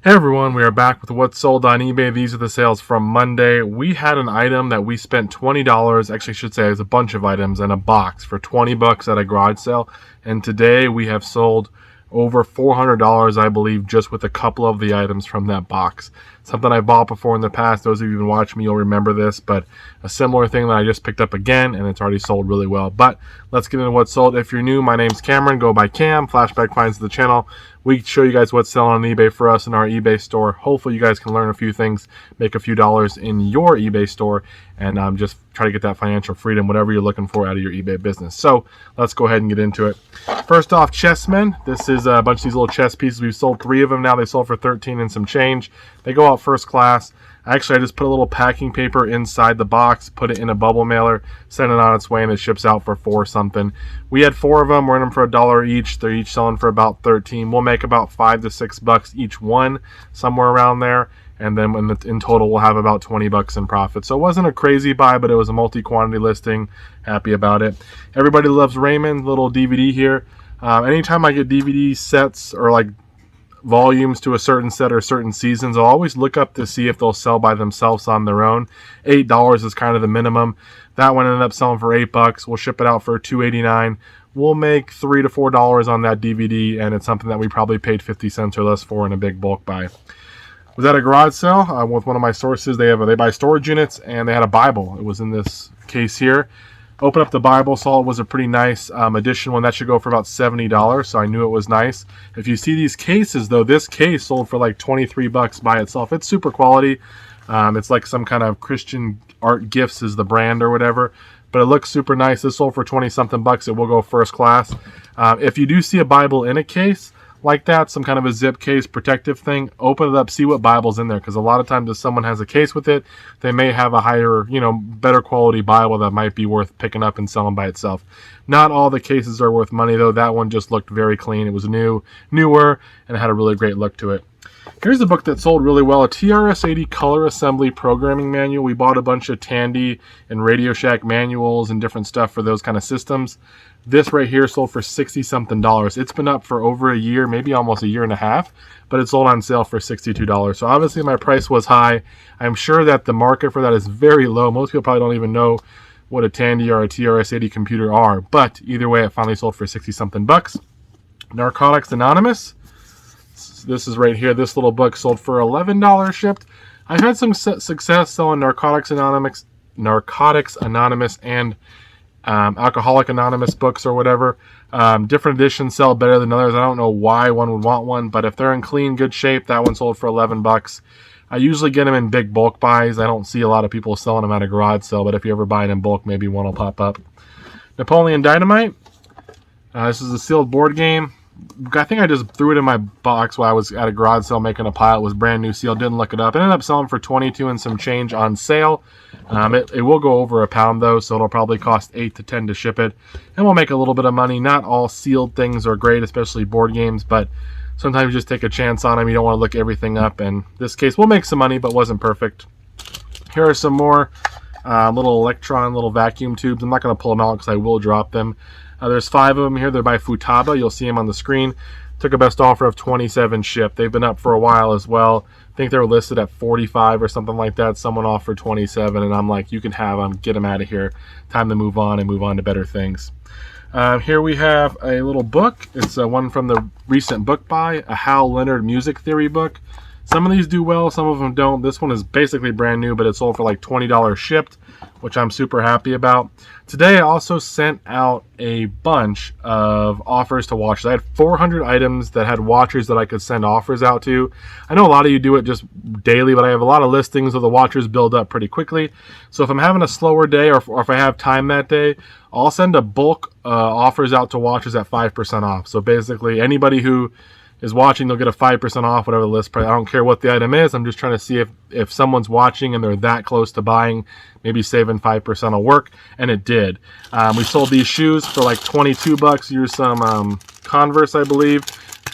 Hey everyone, we are back with what's sold on eBay. These are the sales from Monday. We had an item that we spent $20, actually I should say it was a bunch of items in a box for 20 bucks at a garage sale. And today we have sold over $400, I believe, just with a couple of the items from that box. Something I bought before in the past. Those of you who've been watching me, you'll remember this, but a similar thing that I just picked up again, and it's already sold really well. But let's get into what's sold. If you're new, my name's Cameron. Go by Cam. Flashback finds the channel. We show you guys what's selling on eBay for us in our eBay store. Hopefully you guys can learn a few things, make a few dollars in your eBay store, and just try to get that financial freedom, whatever you're looking for out of your eBay business. So let's go ahead and get into it. First off, chessmen. This is a bunch of these little chess pieces. We've sold 3 of them now. They sold for 13 and some change. They go out first class. Actually, I just put a little packing paper inside the box, put it in a bubble mailer, send it on its way, and it ships out for $4 something. We had 4 of them. We're in them for $1 each. They're each selling for about 13. We'll make about $5 to $6 each one, somewhere around there. And then in total, we'll have about 20 bucks in profit. So it wasn't a crazy buy, but it was a multi-quantity listing. Happy about it. Everybody loves Raymond, little DVD here. Anytime I get DVD sets or like volumes to a certain set or certain seasons, I'll always look up to see if they'll sell by themselves on their own. $8 is kind of the minimum. That one ended up selling for $8. We'll ship it out for $2.89. We'll make $3 to $4 on that DVD, and it's something that we probably paid 50 cents or less for in a big bulk buy. Was at a garage sale with one of my sources. They buy storage units, and they had a Bible. It was in this case here. Open up the Bible, saw it was a pretty nice edition one. That should go for about $70, so I knew it was nice. If you see these cases, though, this case sold for like 23 bucks by itself. It's super quality. It's like some kind of Christian Art Gifts is the brand or whatever, but it looks super nice. This sold for 20-something bucks. It will go first class. If you do see a Bible in a case like that, some kind of a zip case protective thing, open it up, see what Bible's in there, because a lot of times if someone has a case with it, they may have a higher, better quality Bible that might be worth picking up and selling by itself. Not all the cases are worth money, though. That one just looked very clean. It was newer, and it had a really great look to it. Here's a book that sold really well, a TRS-80 Color Assembly Programming Manual. We bought a bunch of Tandy and Radio Shack manuals and different stuff for those kind of systems. This right here sold for $60-something. It's been up for over a year, maybe almost a year and a half, but it sold on sale for $62. So obviously my price was high. I'm sure that the market for that is very low. Most people probably don't even know what a Tandy or a TRS-80 computer are, but either way, it finally sold for $60-something. Narcotics Anonymous. This is right here. This little book sold for $11 shipped. I've had some success selling Narcotics Anonymous and Alcoholic Anonymous books or whatever. Different editions sell better than others. I don't know why one would want one, but if they're in clean, good shape, that one sold for $11. I usually get them in big bulk buys. I don't see a lot of people selling them at a garage sale, but if you ever buy it in bulk, maybe one will pop up. Napoleon Dynamite. This is a sealed board game. I think I just threw it in my box while I was at a garage sale making a pile. It was brand new sealed. Didn't look it up. It ended up selling for 22 and some change on sale. It will go over £1 though, so it'll probably cost 8 to 10 to ship it, and we'll make a little bit of money. Not all sealed things are great, especially board games, but sometimes you just take a chance on them. You don't want to look everything up. And this case, we'll make some money, but wasn't perfect. Here are some more little little vacuum tubes. I'm not going to pull them out because I will drop them. There's 5 of them here. They're by Futaba. You'll see them on the screen. Took a best offer of 27 shipped. They've been up for a while as well. I think they were listed at 45 or something like that. Someone offered 27, and I'm like, you can have them. Get them out of here. Time to move on and move on to better things. Here we have a little book. It's one from the recent book buy, a Hal Leonard music theory book. Some of these do well, some of them don't. This one is basically brand new, but it sold for like $20 shipped, which I'm super happy about. Today I also sent out a bunch of offers to watchers. I had 400 items that had watchers that I could send offers out to. I know a lot of you do it just daily, but I have a lot of listings so the watchers build up pretty quickly. So if I'm having a slower day or if I have time that day, I'll send a bulk offers out to watchers at 5% off. So basically anybody who is watching, they'll get a 5% off whatever the list price. I don't care what the item is. I'm just trying to see if someone's watching and they're that close to buying, maybe saving 5% will work, and it did. We sold these shoes for like 22 bucks. Here's some Converse, I believe.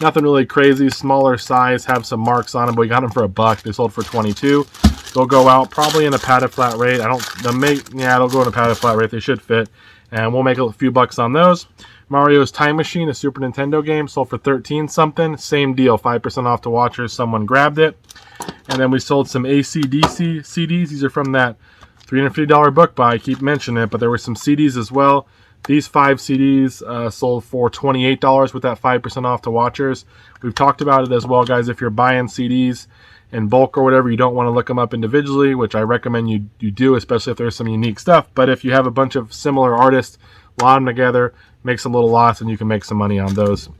Nothing really crazy, smaller size, have some marks on them, but we got them for $1. They sold for 22. They'll go out probably in a padded flat rate. They'll go in a padded flat rate. They should fit, and we'll make a few bucks on those. Mario's Time Machine, a Super Nintendo game, sold for 13 something. Same deal, 5% off to watchers. Someone grabbed it. And then we sold some AC/DC CDs. These are from that $350 book buy. I keep mentioning it, but there were some CDs as well. These 5 CDs sold for $28 with that 5% off to watchers. We've talked about it as well, guys. If you're buying CDs in bulk or whatever, you don't want to look them up individually, which I recommend you do, especially if there's some unique stuff. But if you have a bunch of similar artists, lot them together, make some little lots, and you can make some money on those.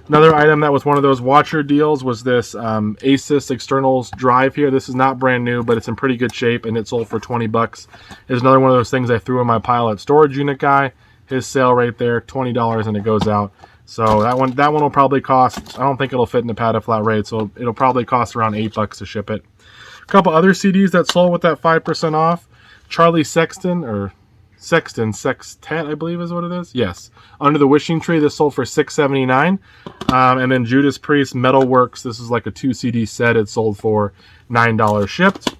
Another item that was one of those watcher deals was this Asus externals drive here. This is not brand new, but it's in pretty good shape, and it sold for 20 bucks. It's another one of those things I threw in my pile at storage unit guy. His sale right there, $20, and it goes out. So that one will probably cost, I don't think it'll fit in the Pata flat rate, so it'll probably cost around $8 to ship it. A couple other CDs that sold with that 5% off. Charlie Sexton, Sextet, I believe is what it is. Yes. Under the Wishing Tree, this sold for $6.79. And then Judas Priest Metalworks, this is like a 2 CD set. It sold for $9 shipped.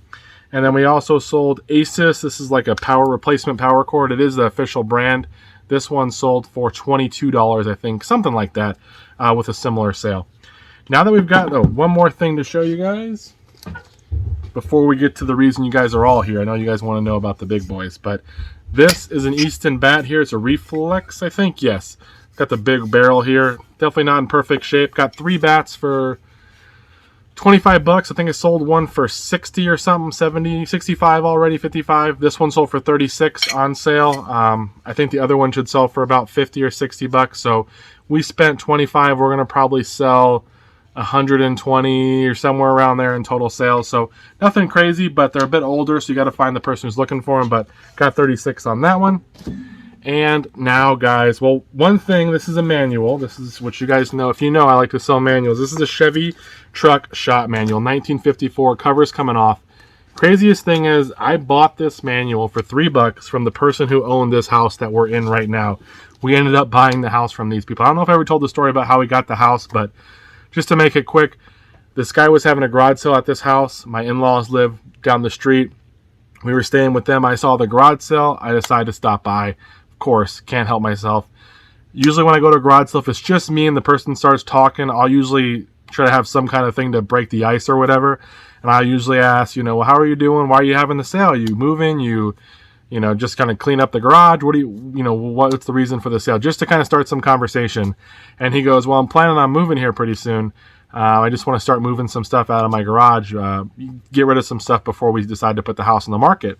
And then we also sold Asus. This is like a power replacement power cord. It is the official brand. This one sold for $22, I think, something like that, with a similar sale. Now that we've got one more thing to show you guys before we get to the reason you guys are all here. I know you guys want to know about the big boys, but this is an Easton bat here. It's a Reflex, I think. Yes. Got the big barrel here. Definitely not in perfect shape. Got 3 bats for 25 bucks. I think I sold one for 60 or something, 70, 65 already, 55. This one sold for 36 on sale. I think the other one should sell for about 50 or 60 bucks. So we spent 25. We're going to probably sell 120 or somewhere around there in total sales. So nothing crazy, but they're a bit older, so you got to find the person who's looking for them, but got 36 on that one. And now, guys, well, one thing, this is a manual. This is what you guys know. If you know, I like to sell manuals. This is a Chevy truck shop manual, 1954, covers coming off. Craziest thing is I bought this manual for $3 from the person who owned this house that we're in right now. We ended up buying the house from these people. I don't know if I ever told the story about how we got the house, but just to make it quick, this guy was having a garage sale at this house. My in-laws live down the street. We were staying with them. I saw the garage sale. I decided to stop by. Of course, can't help myself. Usually when I go to a garage sale, if it's just me and the person starts talking, I'll usually try to have some kind of thing to break the ice or whatever. And I usually ask, well, how are you doing? Why are you having the sale? Are you moving? Just kind of clean up the garage. What's the reason for the sale? Just to kind of start some conversation. And he goes, well, I'm planning on moving here pretty soon. I just want to start moving some stuff out of my garage, get rid of some stuff before we decide to put the house on the market.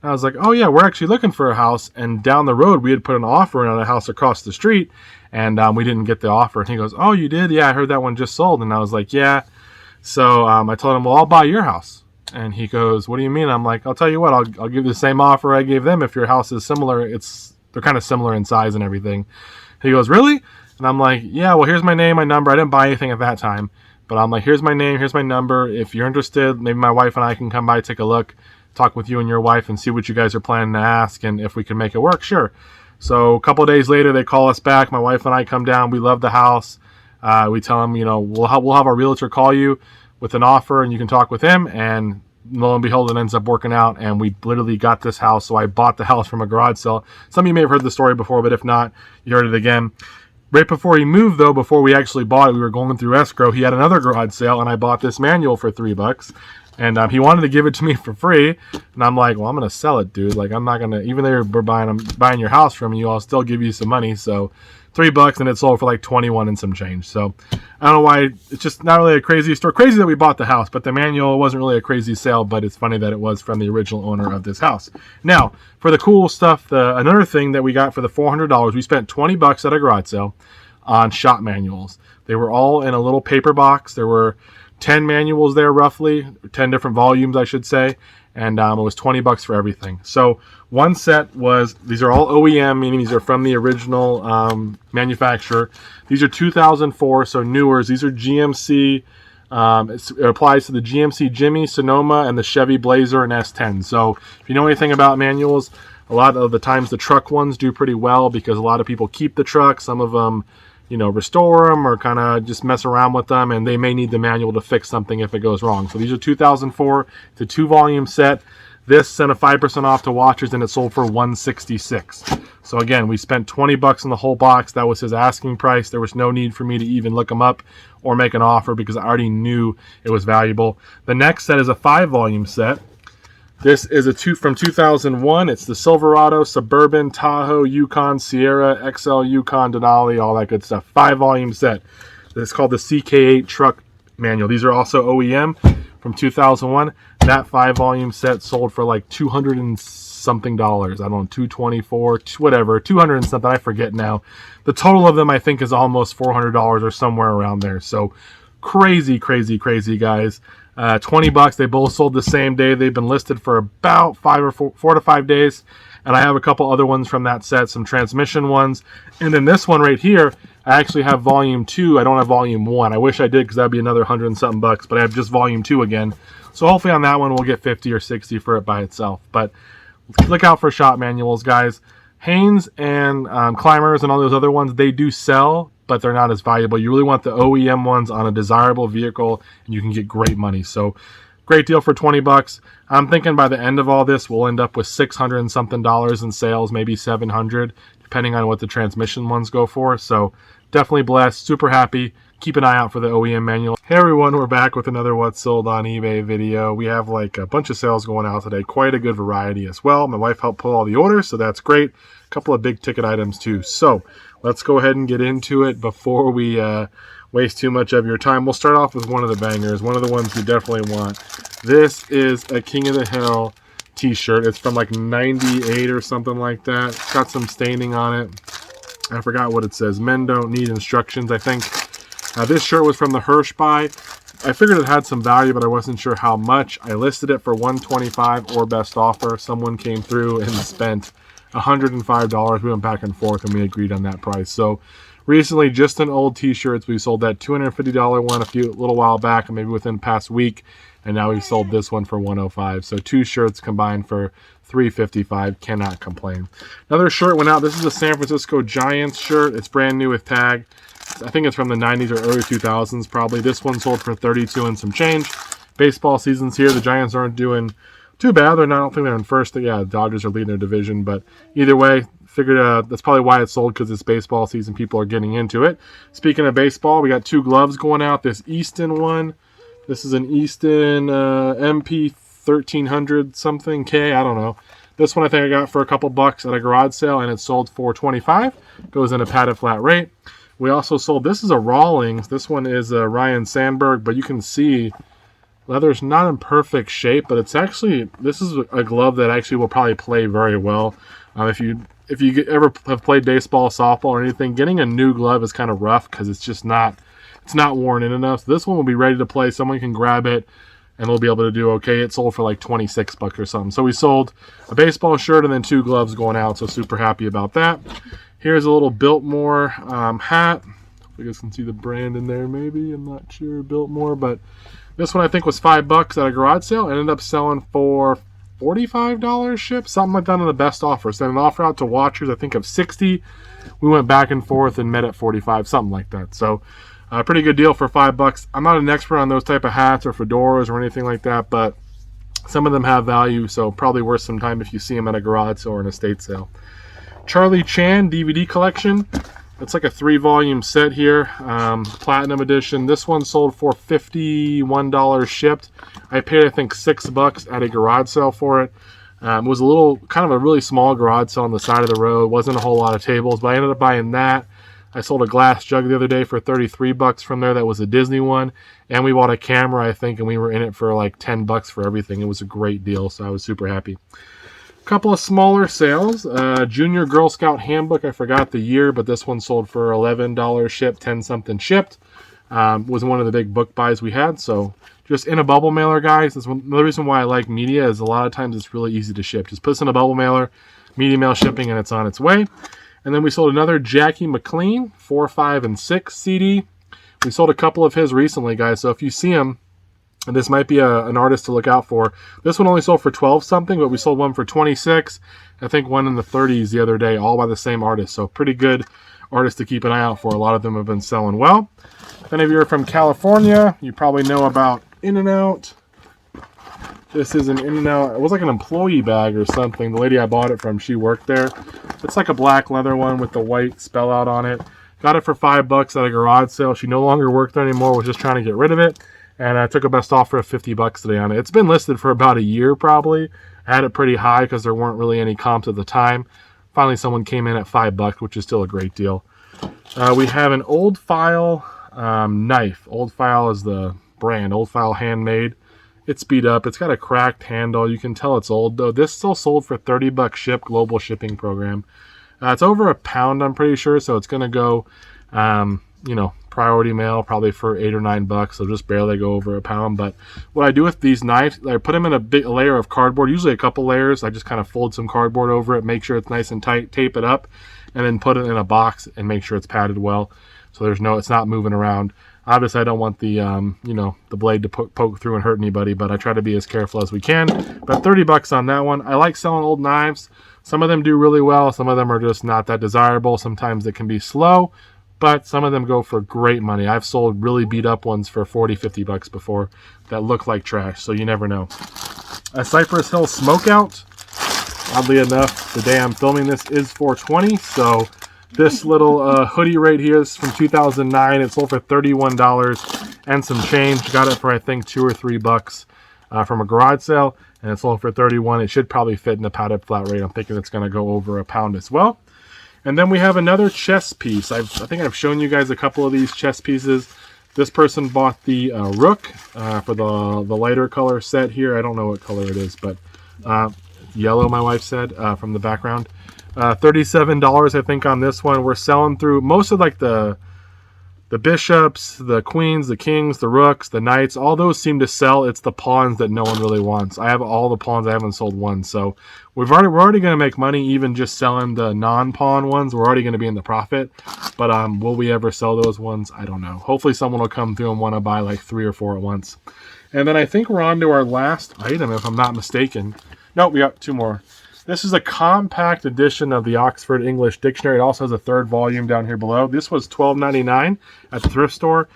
And I was like, oh yeah, we're actually looking for a house. And down the road, we had put an offer in on a house across the street, and we didn't get the offer. And he goes, oh, you did? Yeah, I heard that one just sold. And I was like, yeah. So I told him, well, I'll buy your house. And he goes, what do you mean? I'm like, I'll tell you what, I'll give you the same offer I gave them if your house is similar. They're kind of similar in size and everything. He goes, really? And I'm like, yeah, well, here's my name, my number. I didn't buy anything at that time. But I'm like, here's my name, here's my number. If you're interested, maybe my wife and I can come by, take a look, talk with you and your wife and see what you guys are planning to ask. And if we can make it work, sure. So a couple of days later, they call us back. My wife and I come down. We love the house. We tell them, we'll have our realtor call you with an offer and you can talk with him. And lo and behold, it ends up working out, and we literally got this house. So I bought the house from a garage sale. Some of you may have heard the story before, but if not, you heard it again. Right before he moved, though, before we actually bought it, we were going through escrow. He had another garage sale, and I bought this manual for $3. And he wanted to give it to me for free. And I'm like, well, I'm going to sell it, dude. Like, I'm not going to, even though we're buying your house from you, I'll still give you some money. So $3, and it sold for like 21 and some change. So I don't know why. It's just not really a crazy story. Crazy that we bought the house, but the manual wasn't really a crazy sale, but it's funny that it was from the original owner of this house. Now, for the cool stuff, another thing that we got for the $400, we spent $20 at a garage sale on shop manuals. They were all in a little paper box. There were 10 manuals there, roughly 10 different volumes, I should say. And it was $20 for everything. So one set these are all OEM, meaning these are from the original manufacturer. These are 2004, so newers. These are GMC. It applies to the GMC Jimmy, Sonoma, and the Chevy Blazer and S10. So if you know anything about manuals, a lot of the times the truck ones do pretty well because a lot of people keep the truck. Some of them, restore them or kind of just mess around with them, and they may need the manual to fix something if it goes wrong. So these are 2004. It's a 2-volume set. This sent a 5% off to watchers, and it sold for $166. So again, we spent 20 bucks on the whole box. That was his asking price. There was no need for me to even look them up or make an offer because I already knew it was valuable. The next set is a 5-volume set. This is from 2001. It's the Silverado, Suburban, Tahoe, Yukon, Sierra, XL, Yukon, Denali, all that good stuff. 5-volume set. It's called the CK8 truck manual. These are also OEM from 2001. That 5-volume set sold for like 200 and something dollars. I don't know, 224, whatever, 200 and something. I forget now. The total of them, I think, is almost $400 or somewhere around there. So crazy, crazy, crazy, guys. 20 bucks. They both sold the same day. They've been listed for about 4 to 5 days. And I have a couple other ones from that set, some transmission ones. And then this one right here, I actually have volume 2. I don't have volume 1. I wish I did because that'd be another 100 and something bucks, but I have just volume 2 again. So hopefully on that one we'll get 50 or 60 for it by itself. But look out for shop manuals, guys. Haynes and Climbers and all those other ones, they do sell, but they're not as valuable. You really want the OEM ones on a desirable vehicle, and you can get great money. So great deal for 20 bucks. I'm thinking by the end of all this, we'll end up with $600 and something in sales, maybe 700, depending on what the transmission ones go for. So definitely blessed, super happy. Keep an eye out for the OEM manual. Hey everyone, we're back with another What's Sold on eBay video. We have like a bunch of sales going out today, quite a good variety as well. My wife helped pull all the orders, so that's great. A couple of big ticket items too. So let's go ahead and get into it before we waste too much of your time. We'll start off with one of the bangers, one of the ones you definitely want. This is a King of the Hill t-shirt. It's from like 98 or something like that. It's got some staining on it. I forgot what it says. Men don't need instructions, I think. This shirt was from the Hirsch buy. I figured it had some value, but I wasn't sure how much. I listed it for $125 or best offer. Someone came through and spent $105. We went back and forth and we agreed on that price. So recently, just in old t-shirts, we sold that $250 one a little while back, and maybe within the past week, and now we sold this one for $105. So 2 shirts combined for $355. Cannot complain. Another shirt went out. This is a San Francisco Giants shirt. It's brand new with tag. I think it's from the 90s or early 2000s probably. This one sold for $32 and some change. Baseball season's here. The Giants aren't doing too bad. I don't think they're in first. Yeah, the Dodgers are leading their division. But either way, figured that's probably why it's sold, because it's baseball season. People are getting into it. Speaking of baseball, we got 2 gloves going out. This Easton one. This is an Easton MP 1300 something K. I don't know. This one I think I got for a couple bucks at a garage sale, and it sold for $25. Goes in a padded flat rate. We also sold, this is a Rawlings. This one is a Ryan Sandberg, but you can see leather's not in perfect shape, but it's actually, this is a glove that actually will probably play very well. If you ever have played baseball, softball, or anything, getting a new glove is kind of rough because it's not worn in enough. So this one will be ready to play. Someone can grab it and they'll be able to do okay. It sold for like 26 bucks or something. So we sold a baseball shirt and then 2 gloves going out. So super happy about that. Here's a little Biltmore hat. You guys can see the brand in there maybe. I'm not sure. Biltmore. But this one I think was $5 at a garage sale. Ended up selling for $45 shipped. Something like that on the best offer. Sent an offer out to watchers, I think of $60. We went back and forth and met at $45. Something like that. So pretty good deal for $5. I'm not an expert on those type of hats or fedoras or anything like that. But some of them have value. So probably worth some time if you see them at a garage sale or an estate sale. Charlie Chan DVD collection. It's like a 3-volume set here, platinum edition. This one sold for $51 shipped. I paid I think $6 at a garage sale for it. It was a little, kind of a really small garage sale on the side of the road. Wasn't a whole lot of tables, but I ended up buying that. I sold a glass jug the other day for $33 from there. That was a Disney one, and we bought a camera I think, and we were in it for like $10 for everything. It was a great deal, so I was super happy. Couple of smaller sales. Junior Girl Scout Handbook. I forgot the year, but this one sold for $11 shipped, 10 something shipped. Was one of the big book buys we had. So just in a bubble mailer, guys. That's another reason why I like media is a lot of times it's really easy to ship. Just put this in a bubble mailer, media mail shipping, and it's on its way. And then we sold another Jackie McLean 4, 5, and 6 CD. We sold a couple of his recently, guys. So if you see them, and this might be an artist to look out for. This one only sold for 12 something, but we sold one for 26. I think one in the 30s the other day, all by the same artist. So pretty good artist to keep an eye out for. A lot of them have been selling well. If any of you are from California, you probably know about In-N-Out. This is an In-N-Out. It was like an employee bag or something. The lady I bought it from, she worked there. It's like a black leather one with the white spell out on it. Got it for $5 at a garage sale. She no longer worked there anymore. Was just trying to get rid of it. And I took a best offer of $50 today on it. It's been listed for about a year probably. I had it pretty high because there weren't really any comps at the time. Finally, someone came in at $5, which is still a great deal. We have an Old File knife. Old File is the brand. Old File handmade. It's beat up. It's got a cracked handle. You can tell it's old though. This still sold for $30 ship, global shipping program. It's over a pound, I'm pretty sure. So it's going to go, you know, priority mail probably for $8 or $9. So just barely go over a pound. But what I do with these knives, I put them in a big layer of cardboard, usually a couple layers. I just kind of fold some cardboard over it, make sure it's nice and tight, tape it up, and then put it in a box and make sure it's padded well. So it's not moving around. Obviously, I don't want the, you know, the blade to poke through and hurt anybody, but I try to be as careful as we can. But $30 on that one. I like selling old knives. Some of them do really well. Some of them are just not that desirable. Sometimes they can be slow, but some of them go for great money. I've sold really beat up ones for $40, $50 before that look like trash, so you never know. A Cypress Hill Smokeout. Oddly enough, the day I'm filming this is $4.20, so this little hoodie right here is from 2009. It sold for $31 and some change. Got it for, I think, $2 or $3 from a garage sale, and it sold for $31. It should probably fit in a padded flat rate. I'm thinking it's going to go over a pound as well. And then we have another chess piece. I think I've shown you guys a couple of these chess pieces. This person bought the Rook for the lighter color set here. I don't know what color it is, but yellow, my wife said, from the background. $37 I think on this one. We're selling through most of like the bishops, the queens, the kings, the rooks, the knights. All those seem to sell. It's the pawns that no one really wants. I have all the pawns. I haven't sold one. So we're already going to make money even just selling the non-pawn ones. We're already going to be in the profit. But will we ever sell those ones? I don't know. Hopefully someone will come through and want to buy like 3 or 4 at once. And then I think we're on to our last item, if I'm not mistaken. No, we got 2 more. This is a compact edition of the Oxford English Dictionary. It also has a 3rd volume down here below. This was $12.99 at the thrift store.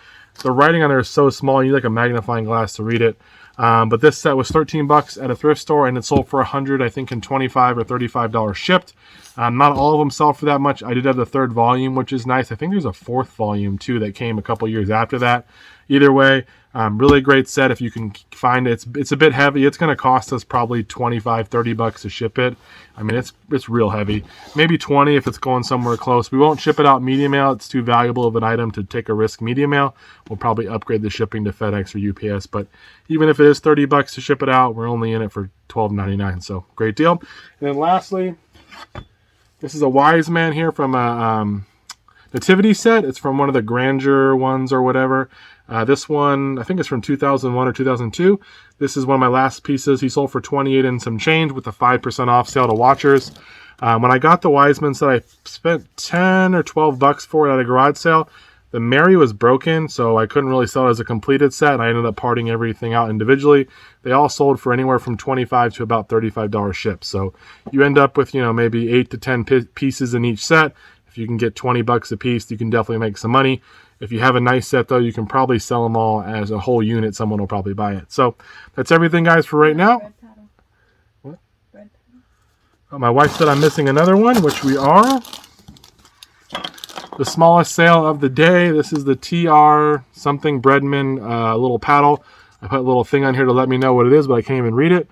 The writing on there is so small, you need like a magnifying glass to read it. But this set was $13 at a thrift store, and it sold for $100, I think, in $25 or $35 shipped. Not all of them sell for that much. I did have the 3rd volume, which is nice. I think there's a 4th volume, too, that came a couple years after that. Either way, really great set if you can find it. It's a bit heavy. It's going to cost us probably $25, $30 to ship it. I mean, it's real heavy. Maybe 20 if it's going somewhere close. We won't ship it out medium mail. It's too valuable of an item to take a risk medium mail. We'll probably upgrade the shipping to FedEx or UPS. But even if it is $30 to ship it out, we're only in it for $12.99. So great deal. And then lastly, this is a Wise Man here from a nativity set. It's from one of the Grandeur ones or whatever. This one, I think it's from 2001 or 2002. This is one of my last pieces. He sold for $28 and some change with a 5% off sale to watchers. When I got the Wiseman set, I spent $10 or $12 for it at a garage sale. The Mary was broken, so I couldn't really sell it as a completed set, and I ended up parting everything out individually. They all sold for anywhere from $25 to about $35 shipped. So you end up with, you know, maybe 8 to 10 pieces in each set. If you can get $20 a piece, you can definitely make some money. If you have a nice set, though, you can probably sell them all as a whole unit. Someone will probably buy it. So that's everything, guys, for right now. What? Oh, my wife said I'm missing another one, which we are. The smallest sale of the day. This is the TR something Breadman little paddle. I put a little thing on here to let me know what it is, but I can't even read it.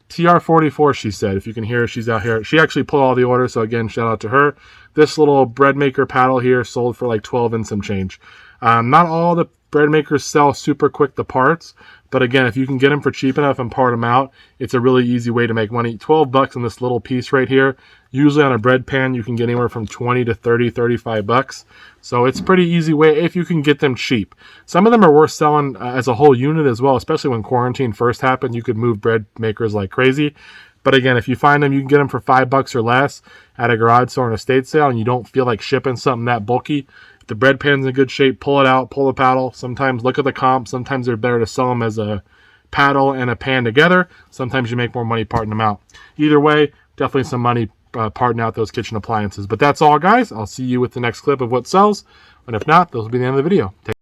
TR44, she said. If you can hear her, she's out here. She actually pulled all the orders, so again, shout out to her. This little bread maker paddle here sold for like 12 and some change. Not all the bread makers sell super quick the parts, but again, if you can get them for cheap enough and part them out, it's a really easy way to make money. $12 on this little piece right here. Usually on a bread pan, you can get anywhere from 20 to 30, $35. So it's a pretty easy way if you can get them cheap. Some of them are worth selling as a whole unit as well, especially when quarantine first happened. You could move bread makers like crazy. But again, if you find them, you can get them for $5 or less at a garage store or an estate sale, and you don't feel like shipping something that bulky. If the bread pan's in good shape, pull it out, pull the paddle. Sometimes look at the comp. Sometimes they're better to sell them as a paddle and a pan together. Sometimes you make more money parting them out. Either way, definitely some money parting out those kitchen appliances. But that's all, guys. I'll see you with the next clip of what sells. And if not, those will be the end of the video. Take